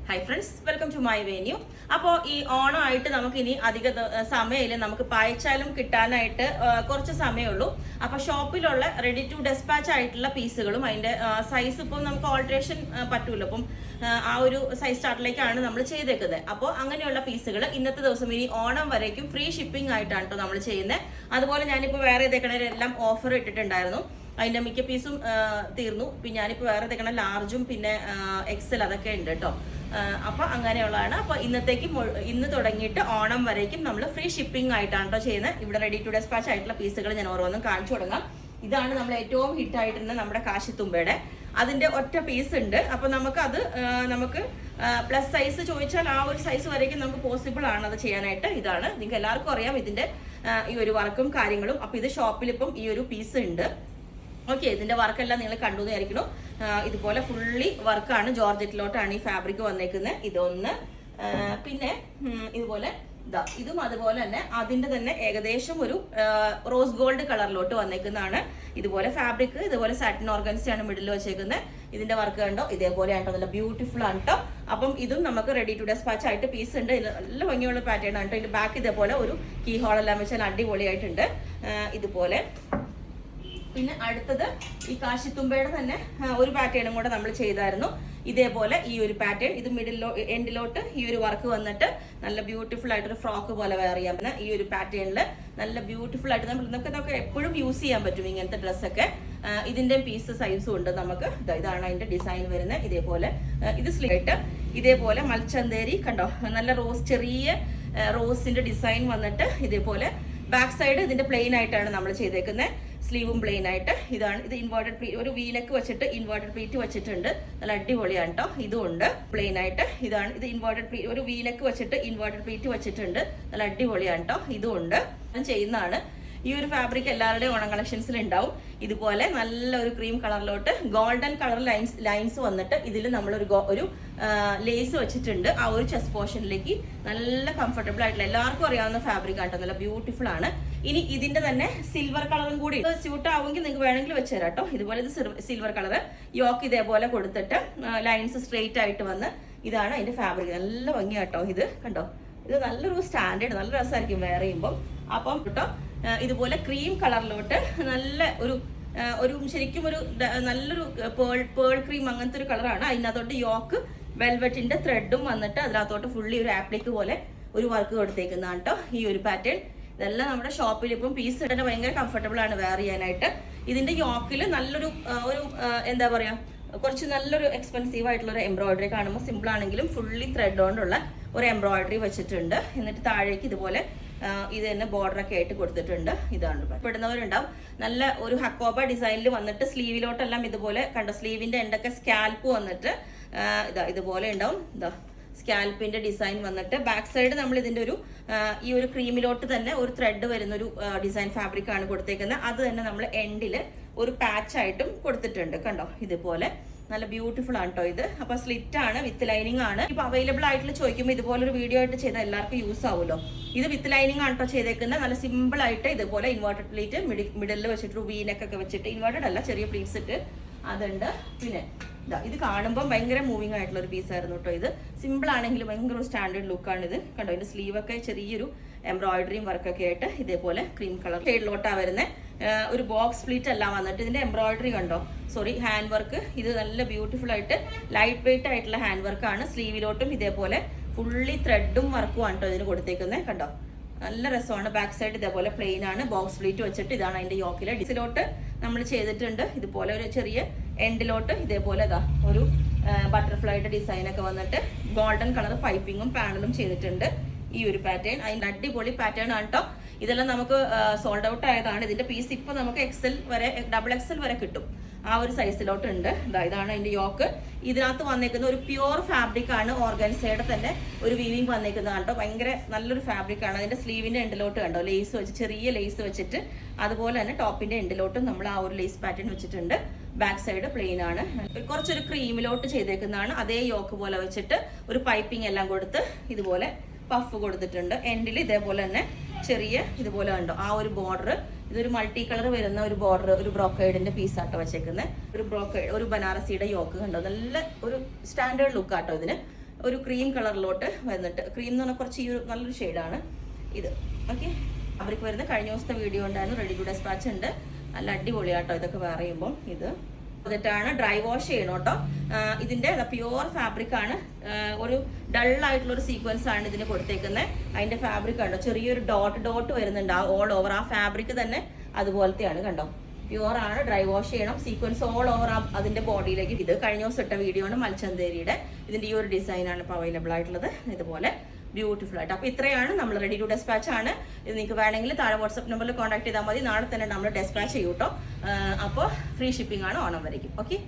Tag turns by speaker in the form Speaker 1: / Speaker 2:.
Speaker 1: Hi friends, welcome to my venue. അപ്പോൾ ഈ ഓണമായിട്ട് നമുക്കിനി അധിക സമയമില്ല, നമുക്ക് പായച്ചാലും കിട്ടാനായിട്ട് കുറച്ച് സമയമുള്ളൂ. അപ്പോൾ ഷോപ്പിലുള്ള റെഡി ടു ഡെസ്പാച്ച് ആയിട്ടുള്ള പീസുകളും അതിൻ്റെ സൈസ് ഇപ്പം നമുക്ക് ഓൾട്രേഷൻ പറ്റൂല്ലോ. അപ്പം ആ ഒരു സൈസ് ചാർട്ടിലേക്കാണ് നമ്മൾ ചെയ്തേക്കുന്നത്. അപ്പോൾ അങ്ങനെയുള്ള പീസുകൾ ഇന്നത്തെ ദിവസം ഇനി ഓണം വരേക്കും ഫ്രീ ഷിപ്പിംഗ് ആയിട്ടാണ് കേട്ടോ നമ്മൾ ചെയ്യുന്നത്. അതുപോലെ ഞാനിപ്പോൾ വേറെ ഇതേക്കണെല്ലാം ഓഫർ ഇട്ടിട്ടുണ്ടായിരുന്നു. അതിൻ്റെ മിക്ക പീസും തീർന്നു. പിന്നെ ഞാനിപ്പോൾ വേറെ ഇതേക്കണ ലാർജും പിന്നെ എക്സൽ അതൊക്കെ ഉണ്ട് കേട്ടോ. അപ്പോൾ അങ്ങനെയുള്ളതാണ്. അപ്പോൾ ഇന്ന് തുടങ്ങിയിട്ട് ഓണം വരേക്കും നമ്മൾ ഫ്രീ ഷിപ്പിംഗ് ആയിട്ടാണ് കേട്ടോ ചെയ്യുന്നത്. ഇവിടെ റെഡി ടു ഡെസ്പാച്ച് ആയിട്ടുള്ള പീസുകൾ ഞാൻ ഓരോന്നും കാണിച്ചു തുടങ്ങാം. ഇതാണ് നമ്മൾ ഏറ്റവും ഹിറ്റായിട്ടിരുന്ന നമ്മുടെ കാശിത്തുമ്പയുടെ അതിൻ്റെ ഒറ്റ പീസ് ഉണ്ട്. അപ്പോൾ നമുക്ക് പ്ലസ് സൈസ് ചോദിച്ചാൽ ആ ഒരു സൈസ് വരേക്കും നമുക്ക് പോസിബിൾ ആണ് അത് ചെയ്യാനായിട്ട്. ഇതാണ് നിങ്ങൾക്ക് എല്ലാവർക്കും അറിയാം ഇതിൻ്റെ ഈ ഒരു വർക്കും കാര്യങ്ങളും. അപ്പോൾ ഇത് ഷോപ്പിൽ ഇപ്പം ഈ ഒരു പീസ് ഉണ്ട്. ഓക്കെ, ഇതിന്റെ വർക്കെല്ലാം നിങ്ങൾ കണ്ടു വിചാരിക്കണം. ഇതുപോലെ ഫുള്ളി വർക്കാണ്, ജോർജറ്റിലോട്ടാണ് ഈ ഫാബ്രിക് വന്നേക്കുന്നത്. ഇതൊന്ന്, പിന്നെ ഇതുപോലെ ഇതും അതുപോലെ തന്നെ അതിന്റെ തന്നെ ഏകദേശം ഒരു റോസ് ഗോൾഡ് കളറിലോട്ട് വന്നേക്കുന്നതാണ്. ഇതുപോലെ ഫാബ്രിക്, ഇതുപോലെ സാറ്റിൻ ഓർഗൻസിയാണ് മിഡിൽ വെച്ചേക്കുന്നത്. ഇതിന്റെ വർക്ക് കണ്ടോ, ഇതേപോലെയാണ് കേട്ടോ, നല്ല ബ്യൂട്ടിഫുൾ ആണ് കേട്ടോ. അപ്പം ഇതും നമുക്ക് റെഡി ടു ഡെസ്പാച്ച് ആയിട്ട് പീസ് ഉണ്ട്. നല്ല ഭംഗിയുള്ള പാറ്റേൺ ആണ് കേട്ടോ. ഇതിന്റെ ബാക്ക് ഇതേപോലെ ഒരു കീ ഹോൾ എല്ലാം വെച്ചാൽ അടിപൊളിയായിട്ടുണ്ട് ഇതുപോലെ. പിന്നെ അടുത്തത് ഈ കാശിത്തുമ്പയുടെ തന്നെ ഒരു പാറ്റേണും കൂടെ നമ്മൾ ചെയ്തായിരുന്നു. ഇതേപോലെ ഈ ഒരു പാറ്റേൺ, ഇത് എൻഡിലോട്ട് ഈ ഒരു വർക്ക് വന്നിട്ട് നല്ല ബ്യൂട്ടിഫുൾ ആയിട്ടൊരു ഫ്രോക്ക് പോലെ വെയർ ചെയ്യാൻ പറ്റുന്ന ഈ ഒരു പാറ്റേണിൽ നല്ല ബ്യൂട്ടിഫുൾ ആയിട്ട് നമുക്ക് എപ്പോഴും യൂസ് ചെയ്യാൻ പറ്റും ഇങ്ങനത്തെ ഡ്രസ്സൊക്കെ. ഇതിന്റെ പീസ് സൈസും ഉണ്ട് നമുക്ക്. ഇതാണ് അതിന്റെ ഡിസൈൻ വരുന്നത്. ഇതേപോലെ ഇത് സ്ലീവായിട്ട് ഇതേപോലെ മൽച്ചന്തേരി കണ്ടോ, നല്ല ചെറിയ റോസിന്റെ ഡിസൈൻ വന്നിട്ട് ഇതേപോലെ. ബാക്ക് സൈഡ് ഇതിന്റെ പ്ലെയിൻ ആയിട്ടാണ് നമ്മൾ ചെയ്തേക്കുന്നത്. സ്ലീവും പ്ലെയിൻ ആയിട്ട്. ഇത് ഇൻവേർട്ടഡ് പ്ലീറ്റ്, ഒരു വീനക്ക് വെച്ചിട്ട് ഇൻവേർട്ടഡ് പ്ലീറ്റ് വെച്ചിട്ടുണ്ട്. നല്ല അടിപൊളിയാണ് കേട്ടോ. ഇതും ഉണ്ട് പ്ലെയിൻ ആയിട്ട്. ഇത് ഇൻവേർട്ടഡ് പ്ലീറ്റ്, ഒരു വീനക്ക് വെച്ചിട്ട് ഇൻവേർട്ടഡ് പ്ലീറ്റ് വെച്ചിട്ടുണ്ട്. നല്ല അടിപൊളിയാണ് കേട്ടോ. ഇതും ഉണ്ട് ചെയ്യുന്നതാണ്. ഈ ഒരു ഫാബ്രിക് എല്ലാവരുടെയും ഓണം കളക്ഷൻസിൽ ഉണ്ടാവും. ഇതുപോലെ നല്ല ഒരു ക്രീം കളറിലോട്ട് ഗോൾഡൻ കളർ ലൈൻസ് വന്നിട്ട് ഇതിൽ നമ്മളൊരു ലേസ് വെച്ചിട്ടുണ്ട്. ആ ഒരു ചെസ്റ്റ് പോർഷനിലേക്ക് നല്ല കംഫർട്ടബിൾ ആയിട്ടുള്ള എല്ലാവർക്കും അറിയാവുന്ന ഫാബ്രിക് ആട്ടോ. നല്ല ബ്യൂട്ടിഫുൾ ആണ്. ഇനി ഇതിന്റെ തന്നെ സിൽവർ കളറും കൂടി സ്യൂട്ട് ആവുമെങ്കിൽ നിങ്ങൾക്ക് വേണമെങ്കിൽ വെച്ചുതരാം കേട്ടോ. ഇതുപോലെ ഇത് സിൽവർ കളർ യോക്ക് ഇതേപോലെ കൊടുത്തിട്ട് ലൈൻസ് സ്ട്രെയിറ്റ് ആയിട്ട് വന്ന് ഇതാണ് അതിന്റെ ഫാബ്രിക്. നല്ല ഭംഗിയാട്ടോ. ഇത് കണ്ടോ, ഇത് നല്ലൊരു സ്റ്റാൻഡേർഡ്, നല്ല രസമായിരിക്കും വെയർ ചെയ്യുമ്പോൾ. അപ്പം കേട്ടോ ഇതുപോലെ ക്രീം കളറിലോട്ട് നല്ല ഒരു ശരിക്കും ഒരു നല്ലൊരു പേൾ ക്രീം അങ്ങനത്തെ ഒരു കളറാണ്. അതിനകത്തോട്ട് യോക്ക് വെൽവെറ്റിന്റെ ത്രെഡും വന്നിട്ട് അതിനകത്തോട്ട് ഫുള്ളി ഒരു ആപ്ലിക്ക് പോലെ ഒരു വർക്ക് കൊടുത്തേക്കുന്നതാണ് കേട്ടോ ഈ ഒരു പാറ്റേൺ. ഇതെല്ലാം നമ്മുടെ ഷോപ്പിൽ ഇപ്പം പീസ് ഇടാൻ ഭയങ്കര കംഫർട്ടബിൾ ആണ് വെയർ ചെയ്യാനായിട്ട്. ഇതിന്റെ യോക്കിൽ നല്ലൊരു എന്താ പറയാ, കുറച്ച് നല്ലൊരു എക്സ്പെൻസീവ് ആയിട്ടുള്ള ഒരു എംബ്രോയിഡറി, കാണുമ്പോൾ സിമ്പിൾ ആണെങ്കിലും ഫുള്ളി ത്രെഡ് കൊണ്ടുള്ള ഒരു എംബ്രോയിഡറി വെച്ചിട്ടുണ്ട്. എന്നിട്ട് താഴേക്ക് ഇതുപോലെ ഇത് തന്നെ ബോർഡറൊക്കെ ആയിട്ട് കൊടുത്തിട്ടുണ്ട്. ഇതാണ് പെടുന്നവരുണ്ടാവും. നല്ല ഒരു ഹക്കോബ ഡിസൈനിൽ വന്നിട്ട് സ്ലീവിലോട്ടെല്ലാം ഇതുപോലെ കണ്ടോ, സ്ലീവിന്റെ എണ്ടൊക്കെ സ്കാൽപ്പ് വന്നിട്ട് ഇതുപോലെ ഉണ്ടാവും. സ്കാൽപ്പിന്റെ ഡിസൈൻ വന്നിട്ട് ബാക്ക് സൈഡ് നമ്മൾ ഇതിന്റെ ഈ ഒരു ക്രീമിലോട്ട് തന്നെ ഒരു ത്രെഡ് വരുന്ന ഒരു ഡിസൈൻ ഫാബ്രിക് ആണ് കൊടുത്തേക്കുന്നത്. അത് തന്നെ നമ്മൾ എൻഡില് ഒരു പാച്ച് ആയിട്ടും കൊടുത്തിട്ടുണ്ട് കണ്ടോ. ഇതുപോലെ നല്ല ബ്യൂട്ടിഫുൾ ആണ് കേട്ടോ ഇത്. അപ്പൊ സ്ലിറ്റ് ആണ്, വിത്ത് ലൈനിങ് ആണ്. ഇപ്പൊ അവൈലബിൾ ആയിട്ടുള്ള ചോദിക്കുമ്പോൾ ഇതുപോലെ ഒരു വീഡിയോ ആയിട്ട് ചെയ്താൽ എല്ലാവർക്കും യൂസ് ആവുമല്ലോ. ഇത് വിത്ത് ലൈനിങ് ആണ് കേട്ടോ ചെയ്തേക്കുന്നത്. നല്ല സിമ്പിൾ ആയിട്ട് ഇതുപോലെ ഇൻവേർട്ടഡ് പ്ലീറ്റ് മിഡിലിൽ വെച്ചിട്ട് വീനൊക്കെ വെച്ചിട്ട്, ഇൻവേർട്ടഡ് അല്ല, ചെറിയ പ്ലീറ്റ്സ് ഇട്ട് അതുണ്ട്. പിന്നെ ഇത് കാണുമ്പോൾ ഭയങ്കര മൂവിങ് ആയിട്ടുള്ള ഒരു പീസായിരുന്നു കേട്ടോ. ഇത് സിമ്പിൾ ആണെങ്കിലും ഭയങ്കര ഒരു സ്റ്റാൻഡേർഡ് ലുക്കാണ് ഇത് കണ്ടോ. ഇതിന്റെ സ്ലീവൊക്കെ ചെറിയൊരു എംബ്രോയിഡറിയും വർക്കൊക്കെ ആയിട്ട് ഇതേപോലെ ക്രീം കളർ ഷെയ്ഡിലോട്ടാണ് വരുന്നത്. ഒരു ബോക്സ് പ്ലീറ്റ് എല്ലാം വന്നിട്ട് ഇതിന്റെ എംബ്രോയിഡറി കണ്ടോ, ഹാൻഡ് വർക്ക്. ഇത് നല്ല ബ്യൂട്ടിഫുൾ ആയിട്ട് ലൈറ്റ് വെയിറ്റ് ആയിട്ടുള്ള ഹാൻഡ് വർക്കാണ്. സ്ലീവിലോട്ടും ഇതേപോലെ ഫുള്ളി ത്രെഡും വർക്കും ആണ് കേട്ടോ ഇതിന് കൊടുത്തേക്കുന്നത് കണ്ടോ. നല്ല രസമാണ്. ബാക്ക് സൈഡ് ഇതേപോലെ പ്ലെയിൻ ആണ്, ബോക്സ് പ്ലീറ്റ് വെച്ചിട്ട് ഇതാണ് അതിന്റെ യോക്കിലെ ഡിസിലോട്ട് നമ്മൾ ചെയ്തിട്ടുണ്ട്. ഇതുപോലെ ഒരു ചെറിയ എൻഡിലോട്ട് ഇതേപോലെ ഒരു ബട്ടർഫ്ലൈയുടെ ഡിസൈൻ ഒക്കെ വന്നിട്ട് ഗോൾഡൻ കളർ പൈപ്പിങ്ങും പാനലും ചെയ്തിട്ടുണ്ട് ഈ ഒരു പാറ്റേൺ. അതിന്റെ അടിപൊളി പാറ്റേൺ ആണ് കേട്ടോ. ഇതെല്ലാം നമുക്ക് സോൾഡ് ഔട്ട് ആയതാണ്. ഇതിന്റെ പീസ് ഇപ്പൊ നമുക്ക് എക്സൽ വരെ, ഡബിൾ എക്സൽ വരെ കിട്ടും. ആ ഒരു സൈസിലോട്ട് ഉണ്ട്. ഇതാണ് അതിന്റെ യോക്ക്. ഇതിനകത്ത് വന്നേക്കുന്ന ഒരു പ്യുവർ ഫാബ്രിക് ആണ്. ഓർഗൻസയുടെ തന്നെ ഒരു വീവിങ് വന്നേക്കുന്നതാണ് കേട്ടോ. ഭയങ്കര നല്ലൊരു ഫാബ്രിക് ആണ്. അതിന്റെ സ്ലീവിന്റെ എൻഡിലോട്ട് കണ്ടോ ലേസ് വെച്ച്, ചെറിയ ലേസ് വെച്ചിട്ട് അതുപോലെ തന്നെ ടോപ്പിന്റെ എൻഡിലോട്ടും നമ്മൾ ആ ഒരു ലേസ് പാറ്റേൺ വെച്ചിട്ടുണ്ട്. ബാക്ക് സൈഡ് പ്ലെയിൻ ആണ്. കുറച്ചൊരു ക്രീമിലോട്ട് ചെയ്തേക്കുന്നതാണ്. അതേ യോക്ക് പോലെ വെച്ചിട്ട് ഒരു പൈപ്പിംഗ് എല്ലാം കൊടുത്ത് ഇതുപോലെ പഫ് കൊടുത്തിട്ടുണ്ട്. എൻഡിൽ ഇതേപോലെ തന്നെ ചെറിയ ഇതുപോലെ കണ്ടോ ആ ഒരു ബോർഡർ. ഇതൊരു മൾട്ടി കളർ വരുന്ന ഒരു ബോർഡർ, ഒരു ബ്രോക്കേഡിന്റെ പീസാട്ടോ വെച്ചേക്കുന്നത്. ഒരു ബനാറസിയുടെ യോക്ക് കണ്ടോ, നല്ല ഒരു സ്റ്റാൻഡേർഡ് ലുക്ക് ആട്ടോ ഇതിന്. ഒരു ക്രീം കളറിലോട്ട് വന്നിട്ട്, ക്രീം എന്ന് പറഞ്ഞാൽ കുറച്ച് ഈ ഒരു നല്ലൊരു ഷെയ്ഡാണ് ഇത്. ഓക്കെ, ഫാബ്രിക് വരുന്ന കഴിഞ്ഞ ദിവസത്തെ വീഡിയോ ഉണ്ടായിരുന്നു, റെഡി ടു ഡെസ്പാച്ച് ഉണ്ട്. നല്ല അടിപൊളിയാട്ടോ ഇതൊക്കെ പറയുമ്പോൾ. ഇത് എന്നിട്ടാണ് ഡ്രൈ വാഷ് ചെയ്യണം കേട്ടോ. ഇതിന്റെ പ്യുവർ ഫാബ്രിക് ആണ്. ഒരു ഡൾ ആയിട്ടുള്ള ഒരു സീക്വൻസ് ആണ് ഇതിന് കൊടുത്തേക്കുന്നത്. അതിന്റെ ഫാബ്രിക് കണ്ടോ, ചെറിയൊരു ഡോട്ട് വരുന്നുണ്ട് ഓൾ ഓവർ. ആ ഫാബ്രിക് തന്നെ അതുപോലത്തെയാണ് കണ്ടോ, പ്യുവർ ആണ്. ഡ്രൈ വാഷ് ചെയ്യണം. സീക്വൻസ് ഓൾ ഓവർ അതിന്റെ ബോഡിയിലേക്ക്. ഇത് കഴിഞ്ഞ ദിവസം ഇട്ട വീഡിയോ ആണ് മൽച്ചന്തേരിയുടെ. ഇതിന്റെ ഈ ഒരു ഡിസൈൻ ആണ് ഇപ്പോൾ അവൈലബിൾ ആയിട്ടുള്ളത്. ഇതുപോലെ ബ്യൂട്ടിഫുൾ ആയിട്ട്. അപ്പോൾ ഇത്രയാണ് നമ്മൾ റെഡി ടു ഡെസ്പാച്ച് ആണ്. ഇത് നിങ്ങൾക്ക് വേണമെങ്കിൽ താഴെ വാട്സ്ആപ്പ് നമ്പറിൽ കോൺടാക്ട് ചെയ്താൽ മതി. നാളെ തന്നെ നമ്മൾ ഡെസ്പാച്ച് ചെയ്യും കേട്ടോ. അപ്പോൾ ഫ്രീ ഷിപ്പിംഗ് ആണ് ഓണം വരയ്ക്കും. ഓക്കെ.